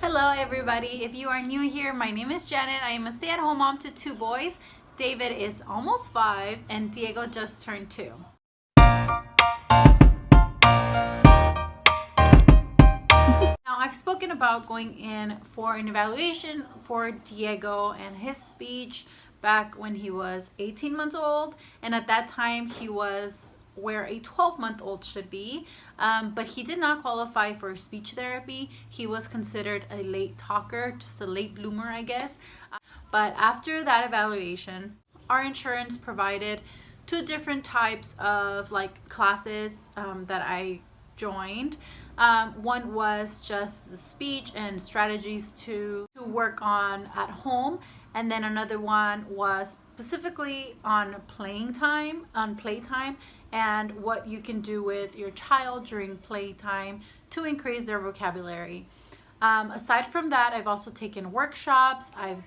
Hello everybody, if you are new here, my name is Janet. I am a stay-at-home mom to two boys. David is almost 5 and Diego just turned 2. Now I've spoken about going in for an evaluation for Diego and his speech back when he was 18 months old, and at that time he was where a 12-month-old should be, but he did not qualify for speech therapy. He was considered a late talker, just a late bloomer, I guess. But after that evaluation, our insurance provided 2 different types of classes that I joined. One was just the speech and strategies to work on at home, and then another one was specifically on Playtime, and what you can do with your child during playtime to increase their vocabulary. Aside from that, I've also taken workshops. I've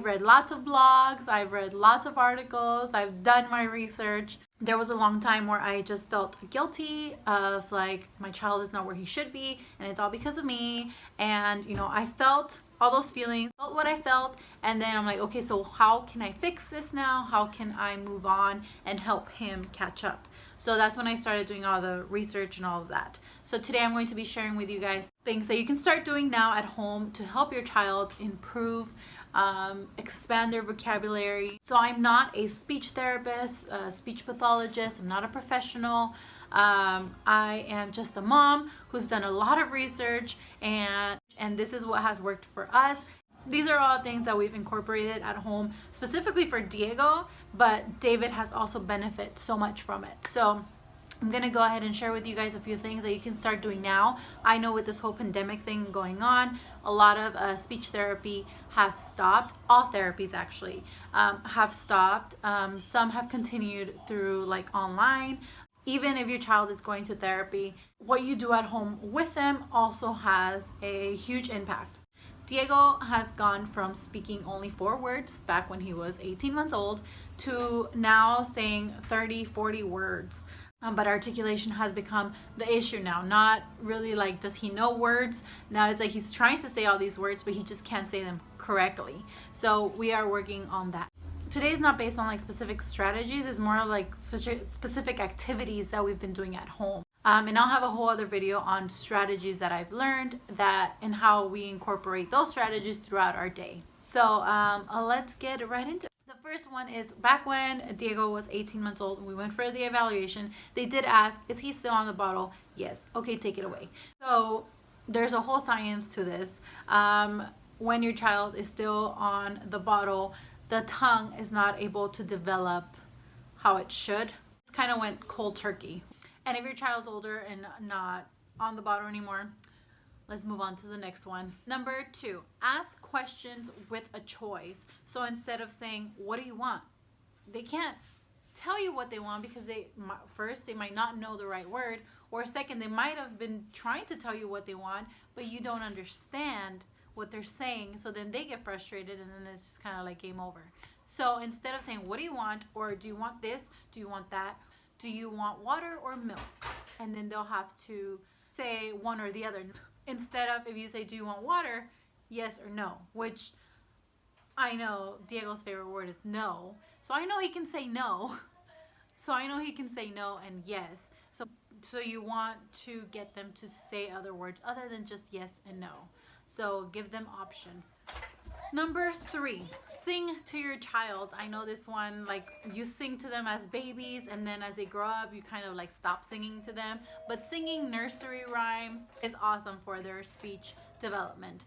read lots of blogs. I've read lots of articles. I've done my research. There was a long time where I just felt guilty of my child is not where he should be and it's all because of me. And I felt all those feelings, felt what I felt, and then I'm like, okay, so how can I fix this now? How can I move on and help him catch up? So that's when I started doing all the research and all of that. So today I'm going to be sharing with you guys things that you can start doing now at home to help your child improve, expand their vocabulary. So I'm not a speech therapist, a speech pathologist. I'm not a professional. I am just a mom who's done a lot of research, and this is what has worked for us. These are all things that we've incorporated at home specifically for Diego, but David has also benefited so much from it. So I'm going to go ahead and share with you guys a few things that you can start doing now. I know with this whole pandemic thing going on, a lot of speech therapy has stopped. All therapies actually have stopped. Some have continued through online. Even if your child is going to therapy, what you do at home with them also has a huge impact. Diego has gone from speaking only 4 words back when he was 18 months old to now saying 30, 40 words. But articulation has become the issue now. Not really does he know words? Now it's he's trying to say all these words, but he just can't say them correctly. So we are working on that. Today is not based on specific strategies. It's more specific activities that we've been doing at home. And I'll have a whole other video on strategies that I've learned and how we incorporate those strategies throughout our day. So let's get right into it. The first one is back when Diego was 18 months old and we went for the evaluation, they did ask, is he still on the bottle? Yes. Okay, take it away. So there's a whole science to this. When your child is still on the bottle, the tongue is not able to develop how it should. It kind of went cold turkey. And if your child's older and not on the bottle anymore, let's move on to the next one. Number 2, ask questions with a choice. So instead of saying, what do you want? They can't tell you what they want because they might not know the right word, or second, they might have been trying to tell you what they want, but you don't understand what they're saying, so then they get frustrated and then it's just kind of game over. So instead of saying, what do you want, or do you want this, do you want that, do you want water or milk, and then they'll have to say one or the other. Instead of, if you say, do you want water, yes or no, which I know Diego's favorite word is no, so I know he can say no. So I know he can say no and yes. So you want to get them to say other words other than just yes and no. So give them options. Number 3, sing to your child. I know this one, you sing to them as babies, and then as they grow up, you kind of stop singing to them. But singing nursery rhymes is awesome for their speech development.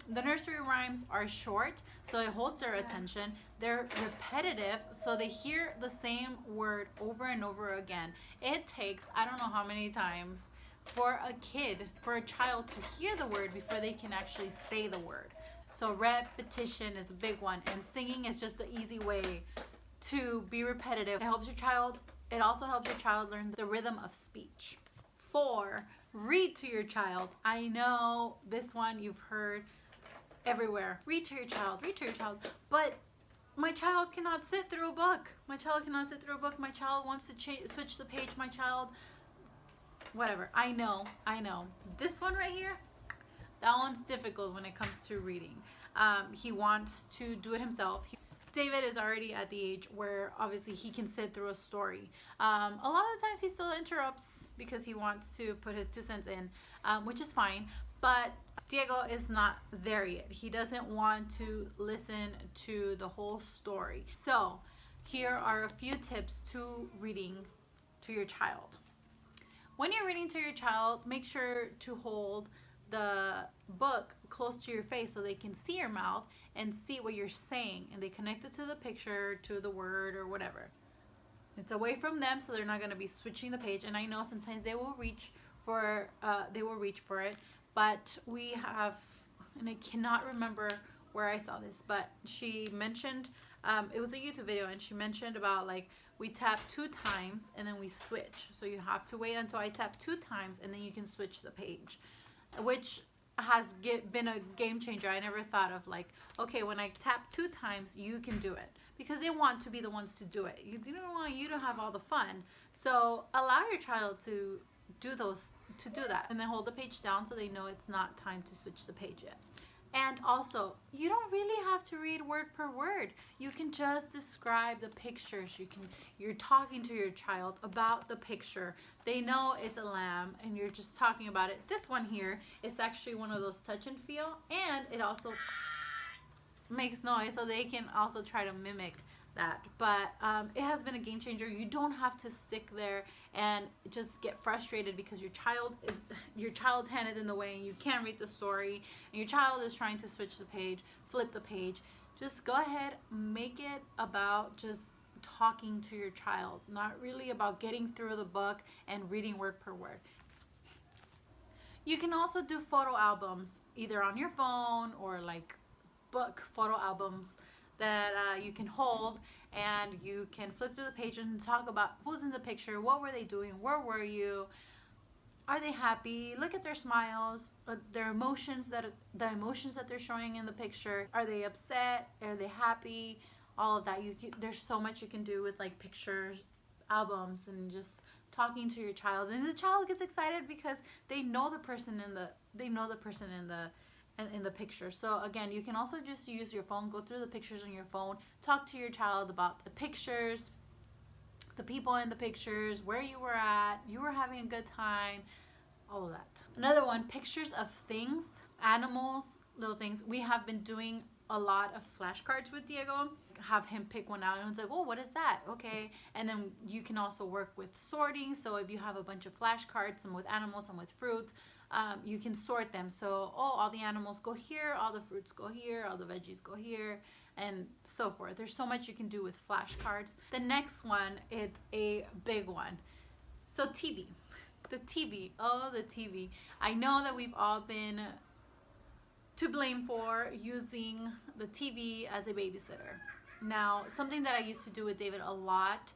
The nursery rhymes are short, so it holds their attention. They're repetitive, so they hear the same word over and over again. It takes, I don't know how many times, for a child to hear the word before they can actually say the word. So repetition is a big one, and singing is just an easy way to be repetitive. It also helps your child learn the rhythm of speech. 4, read to your child. I know this one you've heard everywhere. Read to your child, but my child cannot sit through a book. My child wants to switch the page. My child, whatever. I know. This one right here, That one's difficult when it comes to reading. He wants to do it himself. David is already at the age where obviously he can sit through a story. A lot of the times he still interrupts because he wants to put his 2 cents in, which is fine. But Diego is not there yet. He doesn't want to listen to the whole story. So here are a few tips to reading to your child. When you're reading to your child, make sure to hold the book close to your face so they can see your mouth and see what you're saying, and they connect it to the picture, to the word, or whatever. It's away from them, so they're not going to be switching the page. And I know sometimes they will reach for it, but we have, and I cannot remember where I saw this, but she mentioned, it was a YouTube video, and she mentioned about like we tap 2 times and then we switch. So you have to wait until I tap 2 times and then you can switch the page, which has been a game changer. I never thought of like, okay, when I tap 2 times, you can do it, because they want to be the ones to do it. You don't want you to have all the fun. So allow your child to do that, and then hold the page down so they know it's not time to switch the page yet. And also, you don't really have to read word per word. You can just describe the pictures. You're talking to your child about the picture. They know it's a lamb and you're just talking about it. This one here is actually one of those touch and feel, and it also makes noise, so they can also try to mimic that. But it has been a game changer. You don't have to stick there and just get frustrated because your child's hand is in the way and you can't read the story and your child is trying to switch the page, flip the page. Just go ahead, make it about just talking to your child, not really about getting through the book and reading word per word. You can also do photo albums either on your phone or like book photo albums that you can hold, and you can flip through the page and talk about who's in the picture, what were they doing, where were you, are they happy, look at their smiles, their emotions, the emotions that they're showing in the picture, are they upset, are they happy, all of that. There's so much you can do with like pictures albums and just talking to your child, and the child gets excited because they know the person in the picture. So again, you can also just use your phone, go through the pictures on your phone, talk to your child about the pictures, the people in the pictures, where you were at, you were having a good time, all of that. Another one, pictures of things, animals, little things. We have been doing a lot of flashcards with Diego. Have him pick one out and it's like, oh, what is that? Okay. And then you can also work with sorting. So if you have a bunch of flashcards, some with animals, some with fruits, you can sort them. So, oh, all the animals go here, all the fruits go here, all the veggies go here, and so forth. There's so much you can do with flashcards. The next one is a big one. So TV. The TV. Oh, the TV. I know that we've all been to blame for using the TV as a babysitter. Now, something that I used to do with David a lot,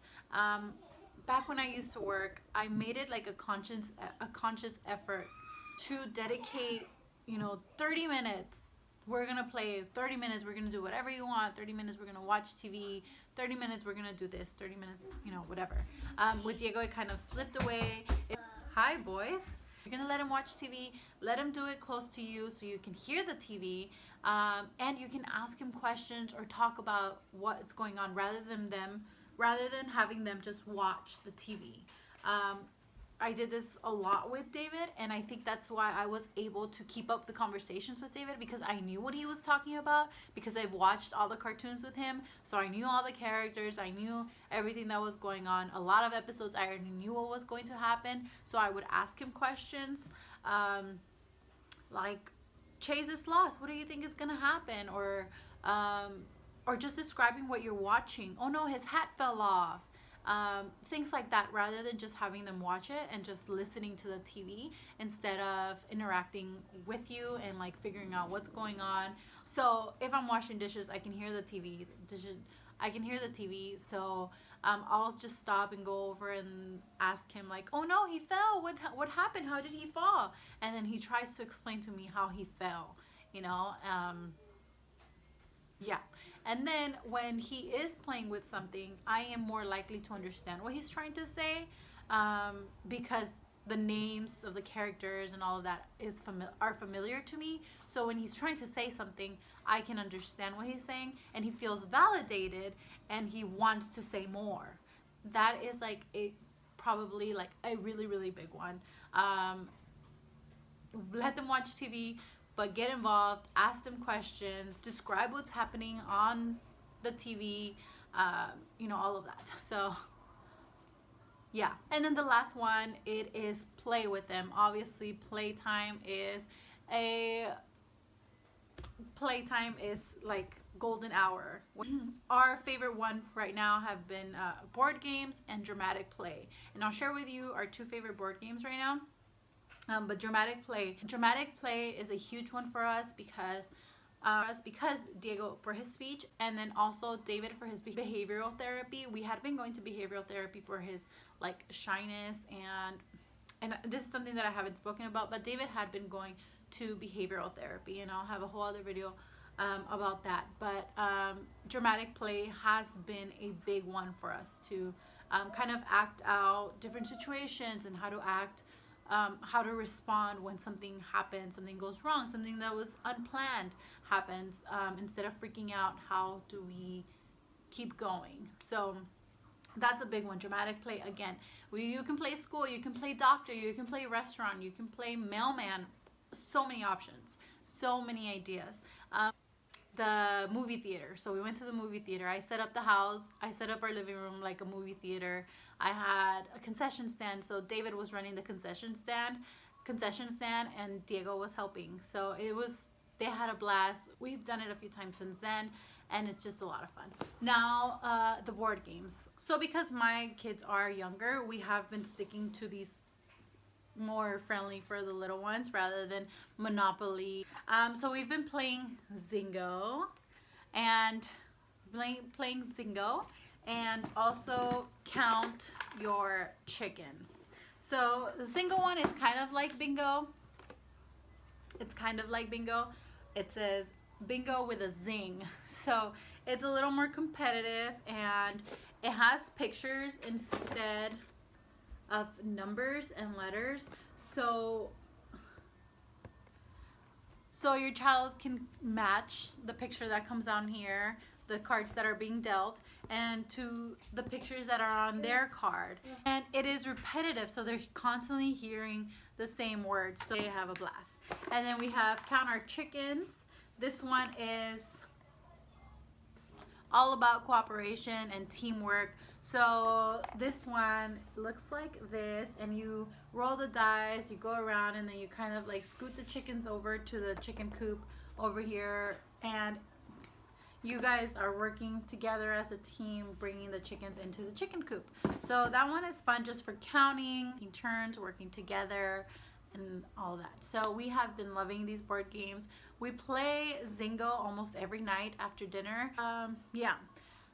back when I used to work, I made it like a conscious effort to dedicate, 30 minutes. We're gonna play 30 minutes, we're gonna do whatever you want, 30 minutes we're gonna watch TV, 30 minutes we're gonna do this, 30 minutes, whatever. With Diego, it kind of slipped away. Hi, boys. You're gonna let him watch TV, let him do it close to you so you can hear the TV, and you can ask him questions or talk about what's going on rather than having them just watch the TV. I did this a lot with David, and I think that's why I was able to keep up the conversations with David, because I knew what he was talking about, because I've watched all the cartoons with him, so I knew all the characters, I knew everything that was going on. A lot of episodes I already knew what was going to happen, so I would ask him questions like, Chase is lost, what do you think is gonna happen? Or just describing what you're watching. Oh no, his hat fell off. Things like that, rather than just having them watch it and just listening to the TV instead of interacting with you and like figuring out what's going on. So if I'm washing dishes, I can hear the TV. So I'll just stop and go over and ask him like, oh no, he fell. What happened? How did he fall? And then he tries to explain to me how he fell. Yeah. And then when he is playing with something, I am more likely to understand what he's trying to say, because the names of the characters and all of that are familiar to me. So when he's trying to say something, I can understand what he's saying, and he feels validated, and he wants to say more. That is like probably like a really, really big one. Let them watch TV, but get involved, ask them questions, describe what's happening on the TV, you know, all of that. So yeah. And then the last one, it is play with them. Obviously, playtime is like golden hour. Our favorite one right now have been board games and dramatic play. And I'll share with you our 2 favorite board games right now. But dramatic play is a huge one for us because Diego for his speech, and then also David for his behavioral therapy. We had been going to behavioral therapy for his like shyness, and this is something that I haven't spoken about, but David had been going to behavioral therapy, and I'll have a whole other video about that. But dramatic play has been a big one for us to kind of act out different situations and how to act, how to respond when something happens, something goes wrong, something that was unplanned happens. Instead of freaking out, how do we keep going? So that's a big one. Dramatic play, again, you can play school, you can play doctor, you can play restaurant, you can play mailman. So many options, so many ideas. The movie theater. So we went to the movie theater. I set up the house. I set up our living room like a movie theater. I had a concession stand. So David was running the concession stand, and Diego was helping. So they had a blast. We've done it a few times since then, and it's just a lot of fun. Now, the board games. So because my kids are younger, we have been sticking to these more friendly for the little ones rather than Monopoly. So we've been playing Zingo and also Count Your Chickens. So the Zingo one is kind of like bingo. It says bingo with a zing. So it's a little more competitive, and it has pictures instead of numbers and letters, so your child can match the picture that comes on here, the cards that are being dealt, and to the pictures that are on their card. And it is repetitive, so they're constantly hearing the same words, so they have a blast. And then we have Count Our Chickens. This one is all about cooperation and teamwork. So this one looks like this, and you roll the dice, you go around, and then you kind of like scoot the chickens over to the chicken coop over here, and you guys are working together as a team, bringing the chickens into the chicken coop. So that one is fun just for counting, taking turns, working together, and all that. So we have been loving these board games. We play Zingo almost every night after dinner. Yeah.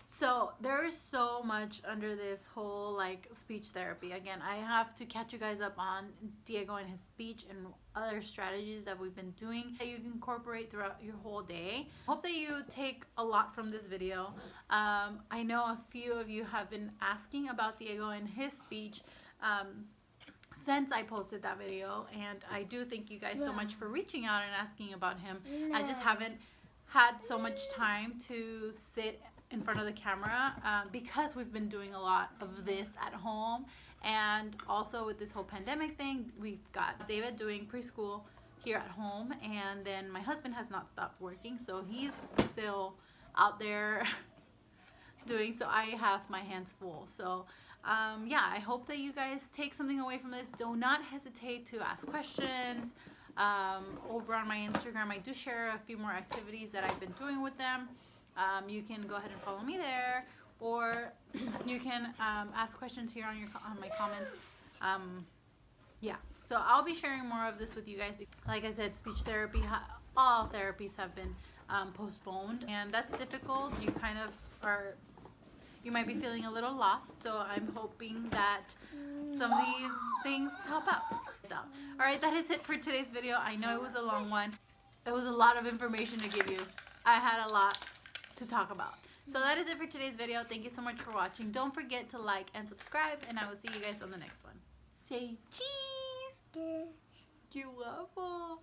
So there's so much under this whole like speech therapy. Again, I have to catch you guys up on Diego and his speech and other strategies that we've been doing that you can incorporate throughout your whole day. Hope that you take a lot from this video. I know a few of you have been asking about Diego and his speech since I posted that video, and I do thank you guys so much for reaching out and asking about him. I just haven't had so much time to sit in front of the camera because we've been doing a lot of this at home, and also with this whole pandemic thing, we've got David doing preschool here at home, and then my husband has not stopped working, so he's still out there doing, so I have my hands full. So yeah, I hope that you guys take something away from this. Do not hesitate to ask questions. Over on my Instagram, I do share a few more activities that I've been doing with them. You can go ahead and follow me there, or you can ask questions here on my comments. Yeah, so I'll be sharing more of this with you guys. Like I said, speech therapy, all therapies have been postponed, and that's difficult. You might be feeling a little lost, so I'm hoping that some of these things help out. So, alright, that is it for today's video. I know it was a long one. It was a lot of information to give you. I had a lot to talk about. So that is it for today's video. Thank you so much for watching. Don't forget to like and subscribe, and I will see you guys on the next one. Say cheese! Qué guapo.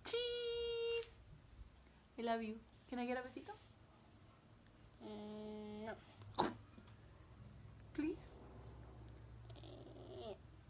Cheese. I love you. Can I get a besito?